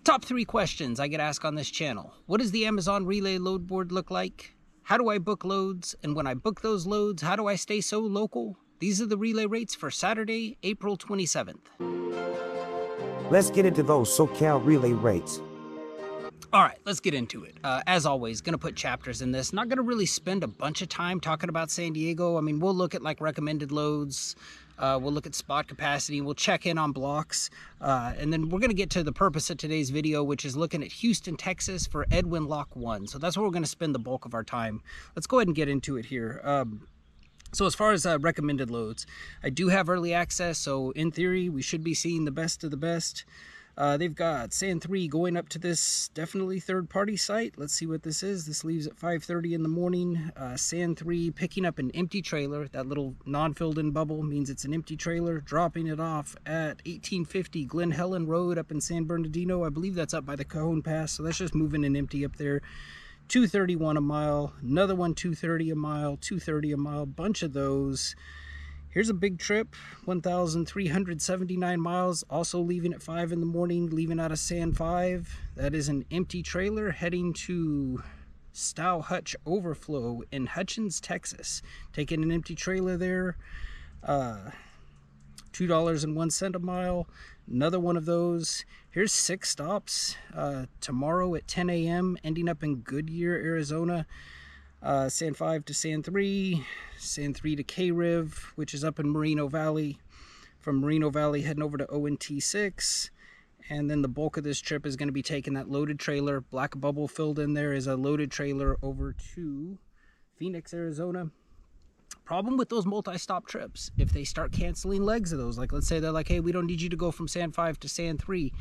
Top 3 questions I get asked on this channel. What does the Amazon Relay load board look like? How do I book loads? And when I book those loads, how do I stay so local? These are the relay rates for Saturday, April 27th. Let's get into those SoCal relay rates. All right, let's get into it. As always, going to put chapters in this. Not going to really spend a bunch of time talking about San Diego. I mean, we'll look at like recommended loads. We'll look at spot capacity. We'll check in on blocks. And then we're going to get to the purpose of today's video, which is looking at Houston, Texas for Edwin Lock 1. So that's where we're going to spend the bulk of our time. Let's go ahead and get into it here. So as far as recommended loads, I do have early access. So in theory, we should be seeing the best of the best. They've got San 3 going up to this definitely third-party site. Let's see what this is. This leaves at 5:30 in the morning. San 3 picking up an empty trailer. That little non-filled-in bubble means it's an empty trailer. Dropping it off at 1850 Glen Helen Road up in San Bernardino. I believe that's up by the Cajon Pass. So that's just moving an empty up there. 231 a mile. Another one 230 a mile. 230 a mile. Bunch of those. Here's a big trip, 1,379 miles, also leaving at 5 in the morning, leaving out of San 5. That is an empty trailer heading to Stow Hutch Overflow in Hutchins, Texas. Taking an empty trailer there, $2.01 a mile. Another one of those. Here's 6 stops tomorrow at 10 a.m., ending up in Goodyear, Arizona. San 5 to San 3, San 3 to K-Riv, which is up in Moreno Valley. From Moreno Valley heading over to ONT 6. And then the bulk of this trip is going to be taking that loaded trailer. Black bubble filled in there is a loaded trailer over to Phoenix, Arizona. Problem with those multi-stop trips, if they start canceling legs of those, like let's say they're like, hey, we don't need you to go from San 5 to San 3.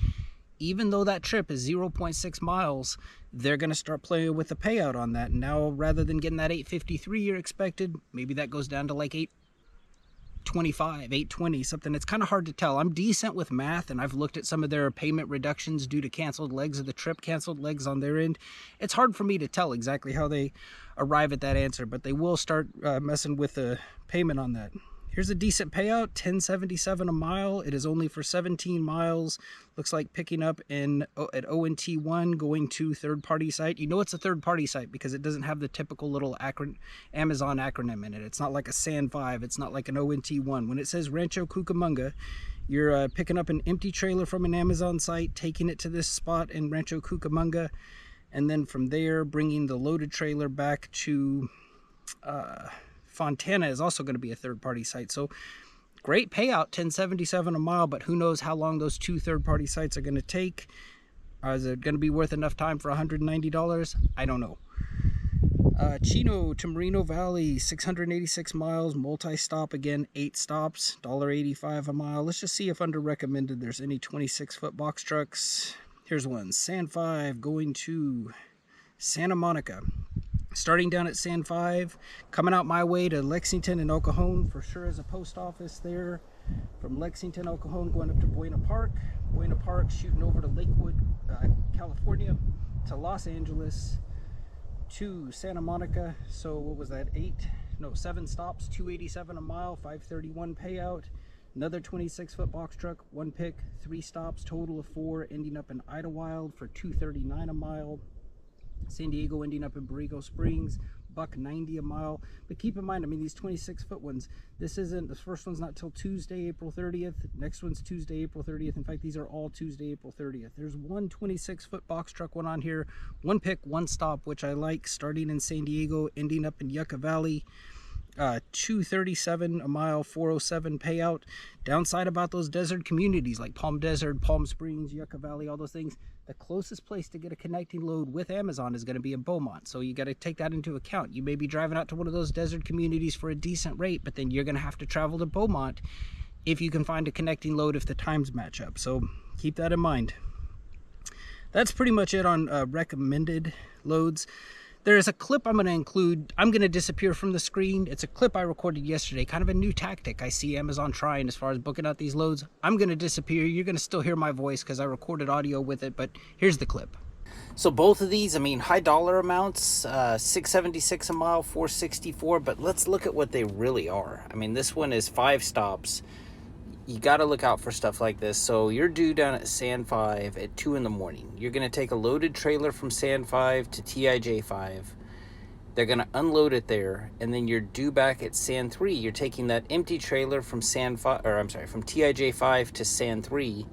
Even though that trip is 0.6 miles, they're going to start playing with the payout on that. Now, rather than getting that 853 you're expected, maybe that goes down to like 825, 820, something. It's kind of hard to tell. I'm decent with math, and I've looked at some of their payment reductions due to canceled legs of the trip, canceled legs on their end. It's hard for me to tell exactly how they arrive at that answer, but they will start messing with the payment on that. Here's a decent payout, $10.77 a mile. It is only for 17 miles. Looks like picking up at ONT1, going to third-party site. You know it's a third-party site because it doesn't have the typical little Amazon acronym in it. It's not like a San 5. It's not like an ONT1. When it says Rancho Cucamonga, you're picking up an empty trailer from an Amazon site, taking it to this spot in Rancho Cucamonga, and then from there, bringing the loaded trailer back to Fontana is also going to be a third-party site. So great payout, $10.77 a mile, but who knows how long those 2 third-party sites are going to take. Is it going to be worth enough time for $190? I don't know. Chino to Moreno Valley, 686 miles, multi-stop again, 8 stops, $1.85 a mile. Let's just see if under recommended there's any 26-foot box trucks. Here's one, San 5 going to Santa Monica. Starting down at San 5, coming out my way to Lexington and El Cajon, for sure as a post office there. From Lexington, El Cajon, going up to Buena Park. Buena Park, shooting over to Lakewood, California, to Los Angeles, to Santa Monica. So what was that, 7 stops, $2.87 a mile, $5.31 payout. Another 26-foot box truck, 1 pick, 3 stops, total of 4, ending up in Idlewild for $2.39 a mile. San Diego ending up in Borrego Springs, $1.90 a mile. But keep in mind, I mean, these 26-foot ones, the first one's not till Tuesday, April 30th. Next one's Tuesday, April 30th. In fact, these are all Tuesday, April 30th. There's one 26-foot box truck one on here, 1 pick, 1 stop, which I like, starting in San Diego, ending up in Yucca Valley. $2.37 a mile, $4.07 payout. Downside about those desert communities like Palm Desert, Palm Springs, Yucca Valley, all those things, the closest place to get a connecting load with Amazon is going to be in Beaumont. So you got to take that into account. You may be driving out to one of those desert communities for a decent rate, but then you're going to have to travel to Beaumont if you can find a connecting load if the times match up. So keep that in mind. That's pretty much it on recommended loads. There is a clip I'm going to include. I'm going to disappear from the screen. It's a clip I recorded yesterday, kind of a new tactic I see Amazon trying as far as booking out these loads. I'm going to disappear. You're going to still hear my voice because I recorded audio with it, but here's the clip. So both of these, I mean, high dollar amounts, $6.76 a mile, $4.64, but let's look at what they really are. I mean, this one is 5 stops. you got to look out for stuff like this. So you're due down at Sand 5 at 2 in the morning. You're going to take a loaded trailer from Sand 5 to TIJ 5. They're going to unload it there, and then you're due back at Sand 3. You're taking that empty trailer from from TIJ 5 to Sand 3,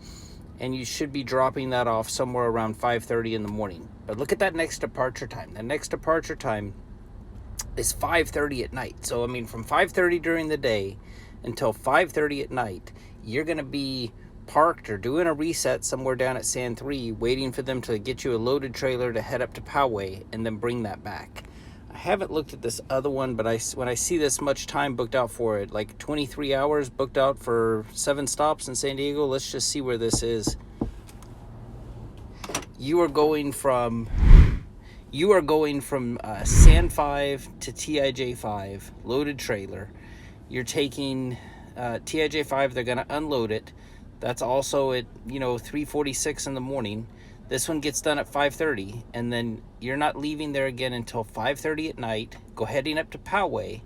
and you should be dropping that off somewhere around 5:30 in the morning. But look at that next departure time. The next departure time is 5:30 at night. So I mean, from 5:30 during the day until 5:30 at night, you're going to be parked or doing a reset somewhere down at Sand 3, waiting for them to get you a loaded trailer to head up to Poway and then bring that back. I haven't looked at this other one, but when I see this much time booked out for it, like 23 hours booked out for 7 stops in San Diego, let's just see where this is. You are going from Sand 5 to TIJ 5, loaded trailer. You're taking TIJ 5, they're going to unload it. That's also at 3:46 in the morning. This one gets done at 5:30, and then you're not leaving there again until 5:30 at night. Heading up to Poway,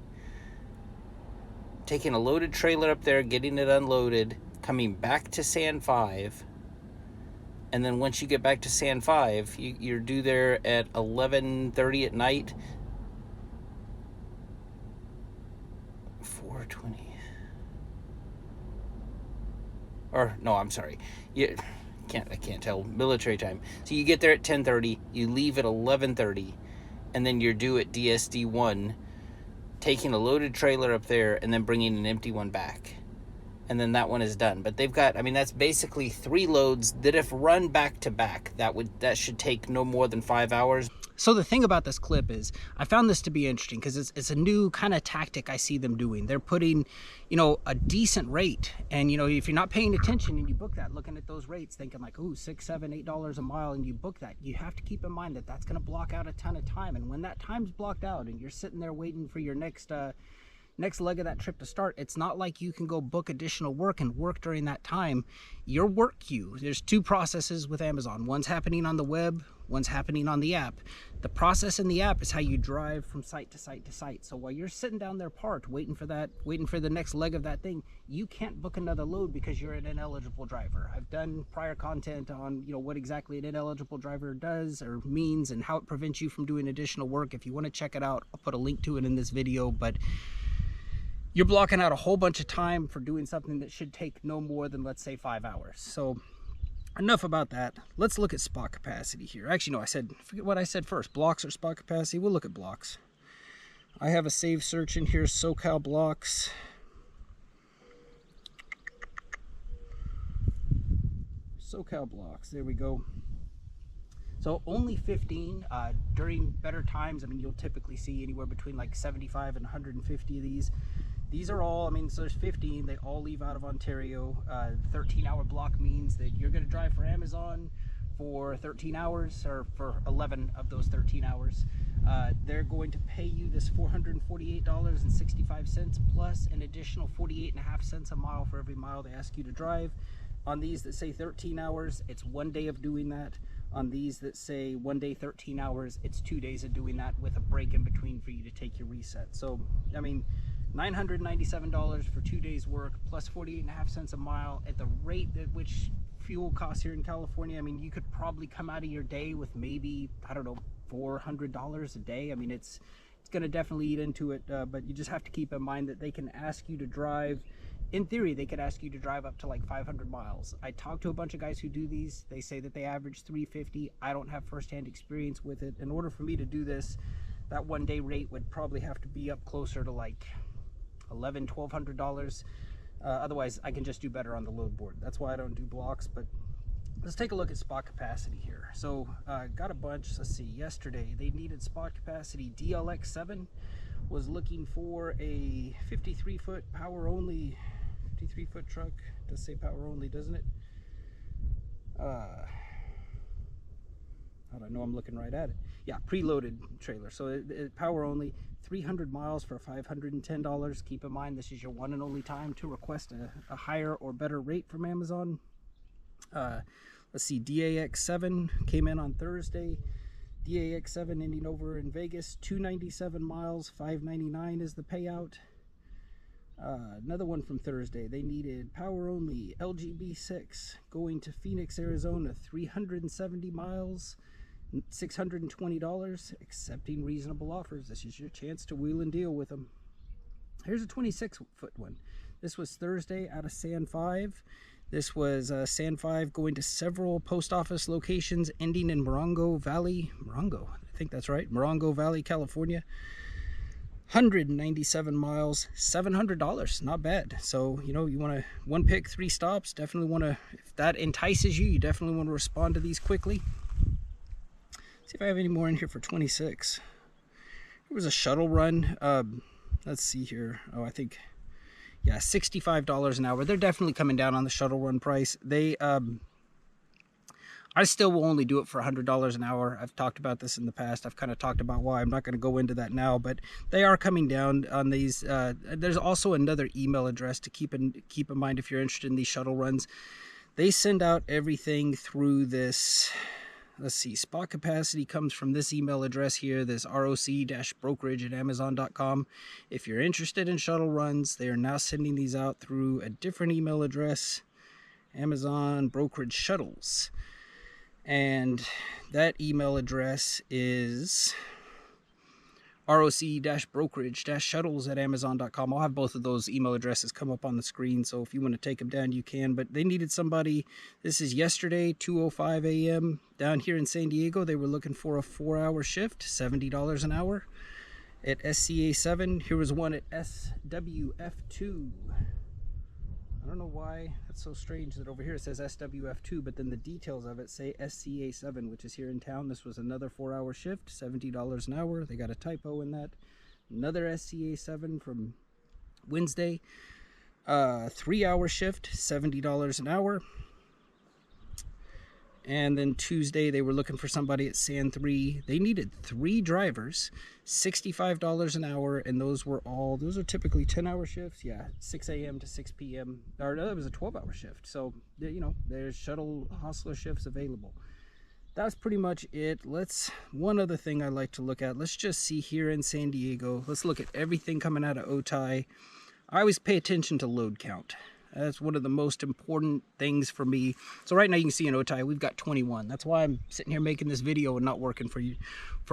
taking a loaded trailer up there, getting it unloaded, coming back to Sand 5, and then once you get back to Sand 5, you're due there at 11:30 at night. 4:20. Or no, I'm sorry. I can't tell military time. So you get there at 10:30, you leave at 11:30, and then you're due at DSD 1, taking a loaded trailer up there and then bringing an empty one back. And then that one is done. But they've got, that's basically 3 loads that if run back to back, that should take no more than 5 hours. So the thing about this clip is, I found this to be interesting because it's a new kind of tactic I see them doing. They're putting, a decent rate, and if you're not paying attention and you book that, looking at those rates, thinking like, ooh, $6, $7, $8 a mile, and you book that, you have to keep in mind that that's going to block out a ton of time. And when that time's blocked out and you're sitting there waiting for your next leg of that trip to start, it's not like you can go book additional work and work during that time. Your work queue, there's 2 processes with Amazon. One's happening on the web, one's happening on the app. The process in the app is how you drive from site to site to site. So while you're sitting down there parked, waiting for the next leg of that thing, you can't book another load because you're an ineligible driver. I've done prior content on, what exactly an ineligible driver does or means and how it prevents you from doing additional work. If you want to check it out, I'll put a link to it in this video. But you're blocking out a whole bunch of time for doing something that should take no more than, let's say, 5 hours. So enough about that. Let's look at spot capacity here. Actually, no, forget what I said first. Blocks or spot capacity? We'll look at blocks. I have a saved search in here, SoCal blocks. SoCal blocks, there we go. So only 15 during better times. You'll typically see anywhere between like 75 and 150 of these. These are all, so there's 15, they all leave out of Ontario. 13-hour block means that you're going to drive for Amazon for 13 hours, or for 11 of those 13 hours. They're going to pay you this $448.65 plus an additional 48.5 cents a mile for every mile they ask you to drive. On these that say 13 hours, it's 1 day of doing that. On these that say 1 day, 13 hours, it's 2 days of doing that with a break in between for you to take your reset. So, $997 for 2 days work plus 48.5 cents a mile at the rate at which fuel costs here in California. You could probably come out of your day with maybe, I don't know, $400 a day. It's going to definitely eat into it, but you just have to keep in mind that they can ask you to drive. In theory, they could ask you to drive up to like 500 miles. I talked to a bunch of guys who do these. They say that they average 350. I don't have firsthand experience with it. In order for me to do this, that 1 day rate would probably have to be up closer to like $1,100, $1,200. Otherwise, I can just do better on the load board. That's why I don't do blocks. But let's take a look at spot capacity here. So got a bunch. Let's see. Yesterday, they needed spot capacity. DLX7 was looking for a 53-foot power only, 53-foot truck. It does say power only, doesn't it? I don't know, I'm looking right at it. Yeah, preloaded trailer. So power only, 300 miles for $510. Keep in mind, this is your one and only time to request a higher or better rate from Amazon. Let's see, DAX7 came in on Thursday. DAX7 ending over in Vegas, 297 miles, $599 is the payout. Another one from Thursday. They needed power only LGB6 going to Phoenix, Arizona, 370 miles, $620, accepting reasonable offers. This is your chance to wheel and deal with them. Here's a 26-foot one. This was Thursday out of San 5. This was San 5 going to several post office locations ending in Morongo Valley. Morongo, I think that's right. Morongo Valley, California. 197 miles, $700. Not bad. So, you know, you want to one pick, 3 stops. Definitely want to, if that entices you, you definitely want to respond to these quickly. See if I have any more in here for 26. It was a shuttle run. Let's see here. Oh, I think, yeah, $65 an hour. They're definitely coming down on the shuttle run price. They, I still will only do it for $100 an hour. I've talked about this in the past. I've kind of talked about why. I'm not going to go into that now, but they are coming down on these. There's also another email address to keep in mind if you're interested in these shuttle runs. They send out everything through this. Let's see, spot capacity comes from this email address here, this roc-brokerage@amazon.com. If you're interested in shuttle runs, they are now sending these out through a different email address, Amazon Brokerage Shuttles. And that email address is roc-brokerage-shuttles@amazon.com. I'll have both of those email addresses come up on the screen, so if you want to take them down, you can. But they needed somebody. This is yesterday, 2:05 a.m. down here in San Diego. They were looking for a 4-hour shift, $70 an hour at SCA 7. Here was one at SWF2. I don't know why that's so strange that over here it says SWF2, but then the details of it say SCA 7, which is here in town. This was another 4-hour shift, $70 an hour. They got a typo in that. Another SCA 7 from Wednesday, 3-hour shift, $70 an hour. And then Tuesday, they were looking for somebody at San 3. They needed 3 drivers, $65 an hour, and those are typically 10-hour shifts. Yeah, 6 a.m. to 6 p.m. Or no, it was a 12-hour shift. So, you know, there's shuttle hostler shifts available. That's pretty much it. One other thing I like to look at. Let's just see here in San Diego. Let's look at everything coming out of Otay. I always pay attention to load count. That's one of the most important things for me. So right now you can see in Otay, we've got 21. That's why I'm sitting here making this video and not working for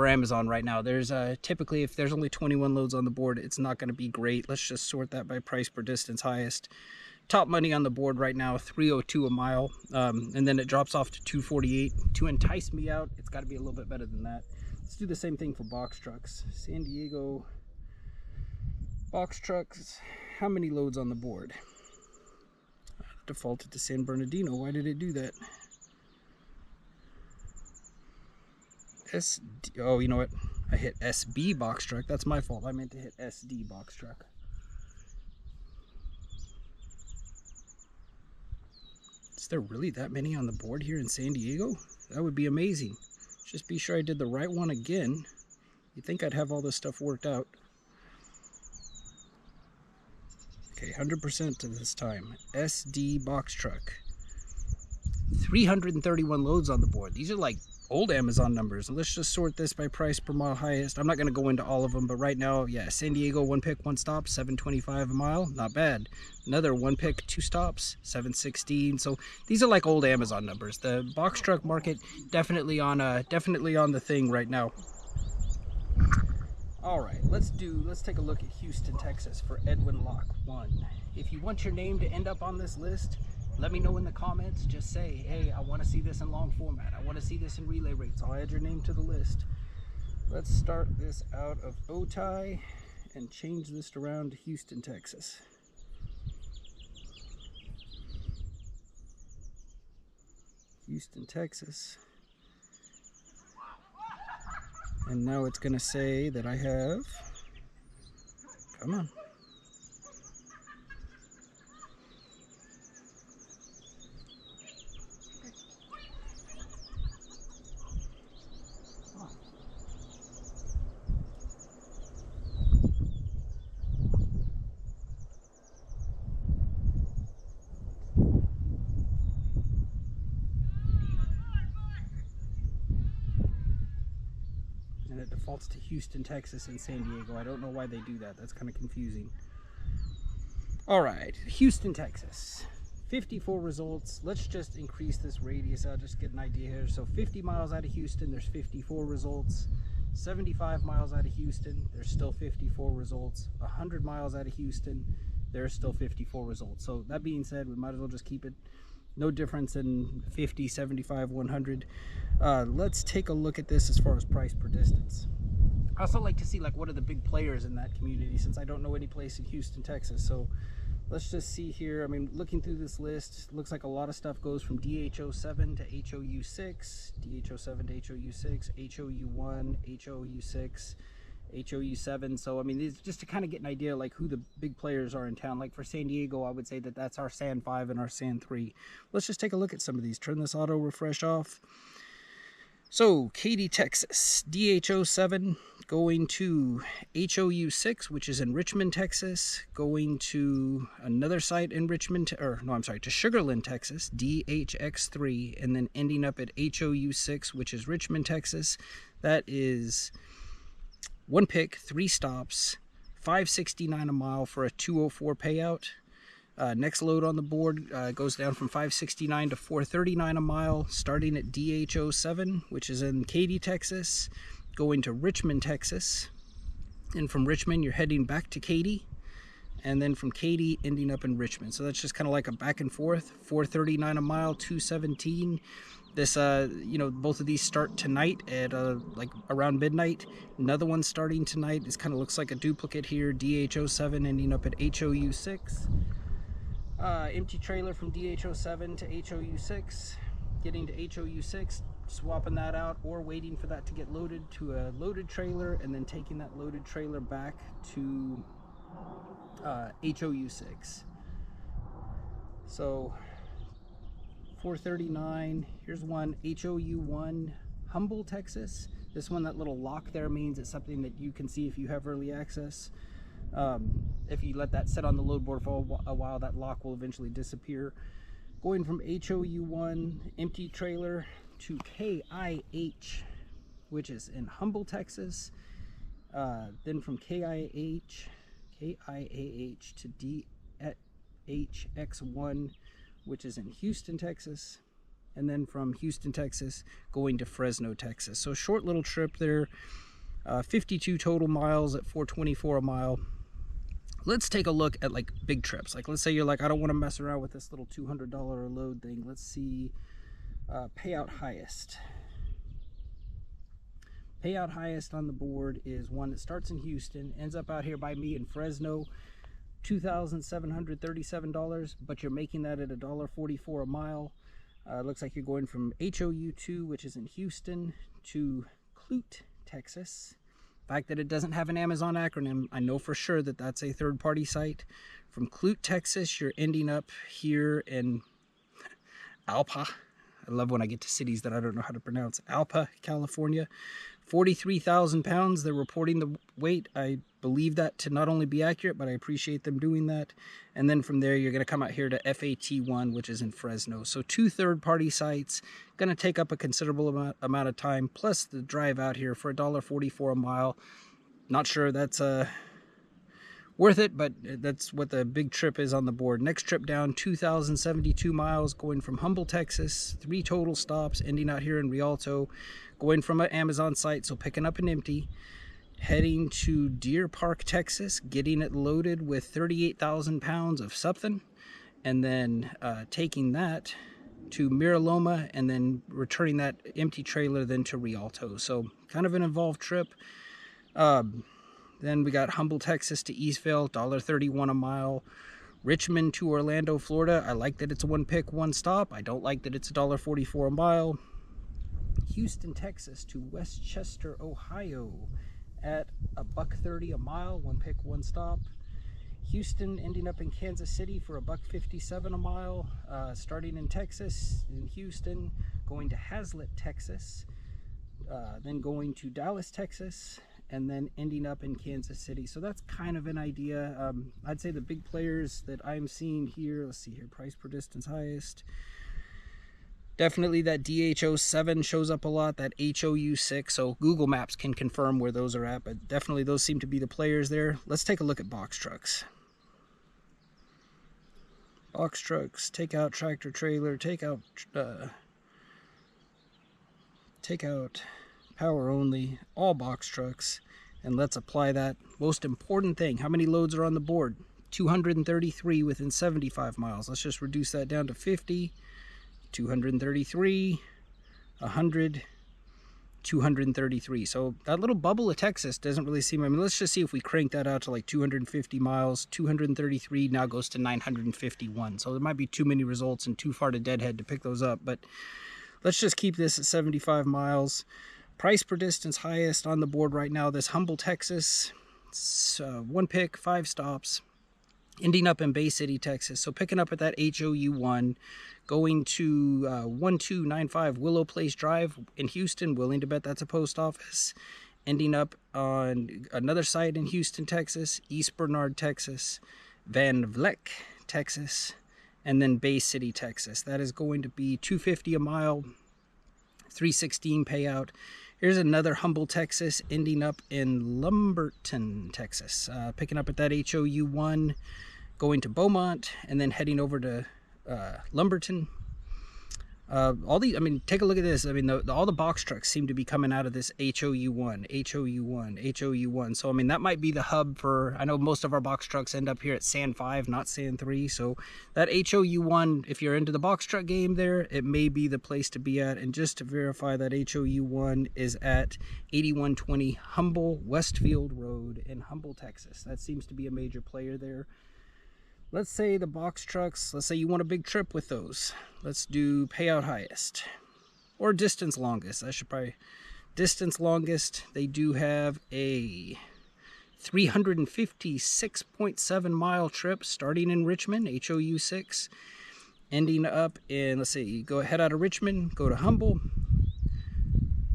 Amazon right now. There's typically, if there's only 21 loads on the board, it's not going to be great. Let's just sort that by price per distance highest. Top money on the board right now, $302 a mile. And then it drops off to $248. To entice me out, it's got to be a little bit better than that. Let's do the same thing for box trucks. San Diego box trucks, how many loads on the board? Defaulted to San Bernardino. Why did it do that? Oh, you know what? I hit SB box truck. That's my fault. I meant to hit SD box truck. Is there really that many on the board here in San Diego? That would be amazing. Just be sure I did the right one again. You'd think I'd have all this stuff worked out. Okay, 100% to this time. SD box truck. 331 loads on the board. These are like old Amazon numbers. And let's just sort this by price per mile highest. I'm not going to go into all of them, but right now, yeah, San Diego, 1 pick, 1 stop, $7.25 a mile. Not bad. Another 1 pick, 2 stops, $7.16. So these are like old Amazon numbers. The box truck market definitely on the thing right now. All right, let's take a look at Houston, Texas for Edwin Locke 1. If you want your name to end up on this list, let me know in the comments. Just say, hey, I want to see this in long format. I want to see this in relay rates. I'll add your name to the list. Let's start this out of Otay and change this around to Houston, Texas. Houston, Texas. And now it's going to say that I have, come on. And it defaults to Houston, Texas and San Diego. I don't know why they do that. That's kind of confusing. All right, Houston, Texas. 54 results. Let's just increase this radius out, just get an idea here. So 50 miles out of Houston, there's 54 results. 75 miles out of Houston, there's still 54 results. 100 miles out of Houston, there's still 54 results. So that being said, we might as well just keep it no difference in 50, 75, 100. Let's take a look at this as far as price per distance. I also like to see like what are the big players in that community, since I don't know any place in Houston, Texas. So let's just see here. I mean, looking through this list, looks like a lot of stuff goes from DH07 to HOU6, DH07 to HOU6, HOU1, HOU6, HOU7. So I mean, these just to kind of get an idea like who the big players are in town. Like for San Diego, I would say that that's our San 5 and our San 3. Let's just take a look at some of these. Turn this auto refresh off. So Katy, Texas, DH07 going to HOU6, which is in Richmond, Texas, going to another site in Richmond, or no, I'm sorry, to Sugarland, Texas, DHX3, and then ending up at HOU6, which is Richmond, Texas. That is one pick, 3 stops, $5.69 a mile for a $2.04 payout. Next load on the board goes down from $5.69 to $4.39 a mile, starting at DH07, which is in Katy, Texas, going to Richmond, Texas. And from Richmond, you're heading back to Katy. And then from Katy, ending up in Richmond. So that's just kind of like a back and forth. $4.39 a mile, $2.17. This, you know, both of these start tonight at like around midnight. Another one starting tonight. This kind of looks like a duplicate here. DH07 ending up at HOU6. Empty trailer from DH07 to HOU6, getting to HOU6, swapping that out, or waiting for that to get loaded to a loaded trailer, and then taking that loaded trailer back to HOU6. So 439. Here's one, HOU1, Humble, Texas. This one, that little lock there means it's something that you can see if you have early access. If you let that sit on the load board for a while, that lock will eventually disappear. Going from HOU1 empty trailer to KIH, which is in Humble, Texas. Then from KIAH to DHX1, which is in Houston, Texas. And then from Houston, Texas, going to Fresno, Texas. So short little trip there. 52 total miles at $4.24 a mile. Let's take a look at like big trips. Like let's say you're like, I don't want to mess around with this little $200 a load thing. Let's see payout highest. Payout highest on the board is one that starts in Houston, ends up out here by me in Fresno, $2,737, but you're making that at $1.44 a mile. Looks like you're going from HOU2, which is in Houston, to Clute, Texas. The fact that it doesn't have an Amazon acronym, I know for sure that that's a third-party site. From Clute, Texas, you're ending up here in Alpa. I love when I get to cities that I don't know how to pronounce. Alpa, California. 43,000 pounds. They're reporting the weight. I believe that to not only be accurate, but I appreciate them doing that. And then from there, you're going to come out here to FAT1, which is in Fresno. So 2 third-party sites. Going to take up a considerable amount of time, plus the drive out here for $1.44 a mile. Not sure that's worth it, but that's what the big trip is on the board. Next trip down, 2,072 miles, going from Humble, Texas. 3 total stops, ending out here in Rialto. Going from an Amazon site, so picking up an empty. Heading to Deer Park, Texas, getting it loaded with 38,000 pounds of something. And then taking that to Miraloma, and then returning that empty trailer then to Rialto. So kind of an involved trip. Then we got Humble, Texas to Eastvale, $1.31 a mile. Richmond to Orlando, Florida. I like that it's a 1 pick, 1 stop. I don't like that it's $1.44 a mile. Houston, Texas to Westchester, Ohio at $1.30 a mile, 1 pick, 1 stop. Houston ending up in Kansas City for $1.57 a mile. Starting in Texas, in Houston, going to Hazlet, Texas. Then going to Dallas, Texas, and then ending up in Kansas City. So that's kind of an idea. I'd say the big players that I'm seeing here, let's see here, price per distance highest. Definitely that DH07 shows up a lot, that HOU6, so Google Maps can confirm where those are at, but definitely those seem to be the players there. Let's take a look at box trucks. box trucks, take out tractor trailer, take out power only, all box trucks, and let's apply that most important thing. How many loads are on the board? 233 within 75 miles. Let's just reduce that down to 50, 233, 100, 233. So that little bubble of Texas doesn't really seem, I mean, let's just see if we crank that out to like 250 miles. 233 now goes to 951. So there might be too many results and too far to deadhead to pick those up, but let's just keep this at 75 miles. Price per distance highest on the board right now, this Humble, Texas. It's, 1 pick, 5 stops, ending up in Bay City, Texas. So picking up at that HOU1, going to 1295 Willow Place Drive in Houston. Willing to bet that's a post office. Ending up on another site in Houston, Texas, East Bernard, Texas, Van Vleck, Texas, and then Bay City, Texas. That is going to be $250 a mile, $316 payout. Here's another Humble, Texas, ending up in Lumberton, Texas. Picking up at that HOU1, going to Beaumont, and then heading over to Lumberton. All these, I mean, take a look at this. I mean, all the box trucks seem to be coming out of this HOU1, HOU1, HOU1. So, I mean, that might be the hub for, I know most of our box trucks end up here at Sand 5, not Sand 3. So that HOU1, if you're into the box truck game there, it may be the place to be at. And just to verify, that HOU1 is at 8120 Humble Westfield Road in Humble, Texas. That seems to be a major player there. Let's say the box trucks, let's say you want a big trip with those. Let's do payout highest or distance longest. I should probably, distance longest, they do have a 356.7 mile trip starting in Richmond, HOU6, ending up in, let's see, you go head out of Richmond, go to Humble,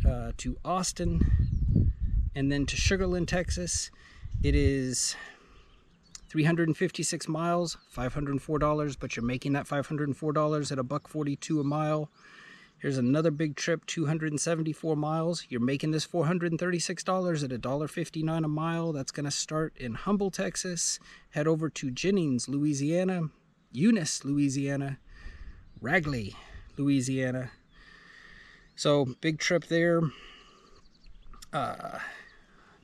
to Austin, and then to Sugarland, Texas. It is 356 miles, $504, but you're making that $504 at $1.42 a mile. Here's another big trip, 274 miles. You're making this $436 at $1.59 a mile. That's going to start in Humble, Texas. Head over to Jennings, Louisiana, Eunice, Louisiana, Ragley, Louisiana. So big trip there.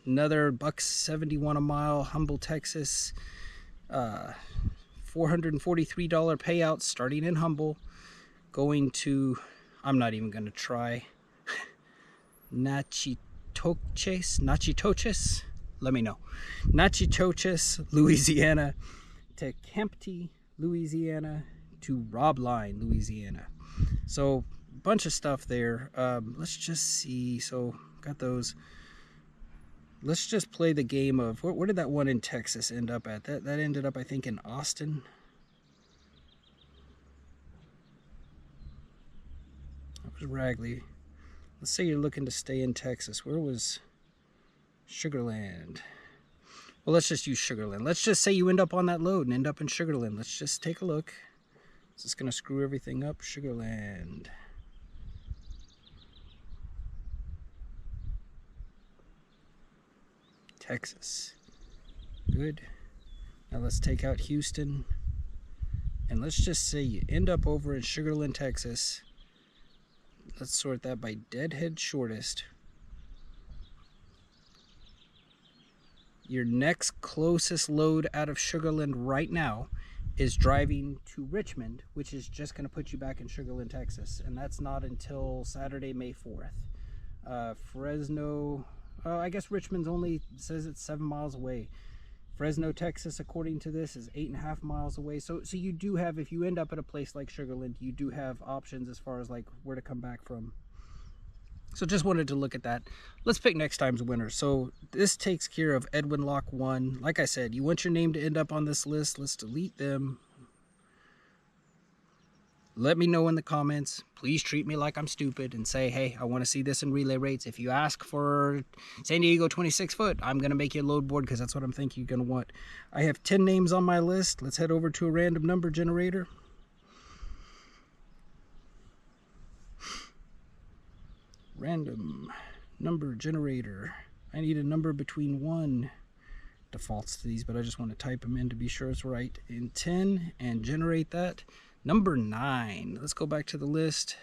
Another $1.71 a mile, Humble, Texas. $443 payout starting in Humble, going to, I'm not even going to try, Natchitoches, let me know, Natchitoches, Louisiana, to Kempty, Louisiana, to Robline, Louisiana. So a bunch of stuff there. Let's just see. So got those. Let's just play the game of, where did that one in Texas end up at? That ended up, I think, in Austin. That was Ragley. Let's say you're looking to stay in Texas. Where was Sugarland? Well, let's just use Sugarland. Let's just say you end up on that load and end up in Sugarland. Let's just take a look. Is this going to screw everything up? Sugarland. Texas. Good. Now let's take out Houston. And let's just say you end up over in Sugarland, Texas. Let's sort that by deadhead shortest. Your next closest load out of Sugarland right now is driving to Richmond, which is just going to put you back in Sugarland, Texas. And that's not until Saturday, May 4th. Fresno... I guess Richmond's only says it's 7 miles away. Fresno, Texas, according to this, is 8.5 miles away. So you do have, if you end up at a place like Sugarland, you do have options as far as like where to come back from. So just wanted to look at that. Let's pick next time's winner. So this takes care of Edwin Lock 1. Like I said, you want your name to end up on this list. Let's delete them. Let me know in the comments. Please treat me like I'm stupid and say, hey, I want to see this in relay rates. If you ask for San Diego 26 foot, I'm going to make you a load board because that's what I'm thinking you're going to want. I have 10 names on my list. Let's head over to a random number generator. Random number generator. I need a number between 1 defaults to these, but I just want to type them in to be sure it's right. In 10 and generate that. Number 9. Let's go back to the list.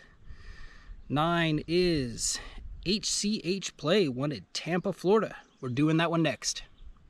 9 is HCH Play, wanted Tampa, Florida. We're doing that one next.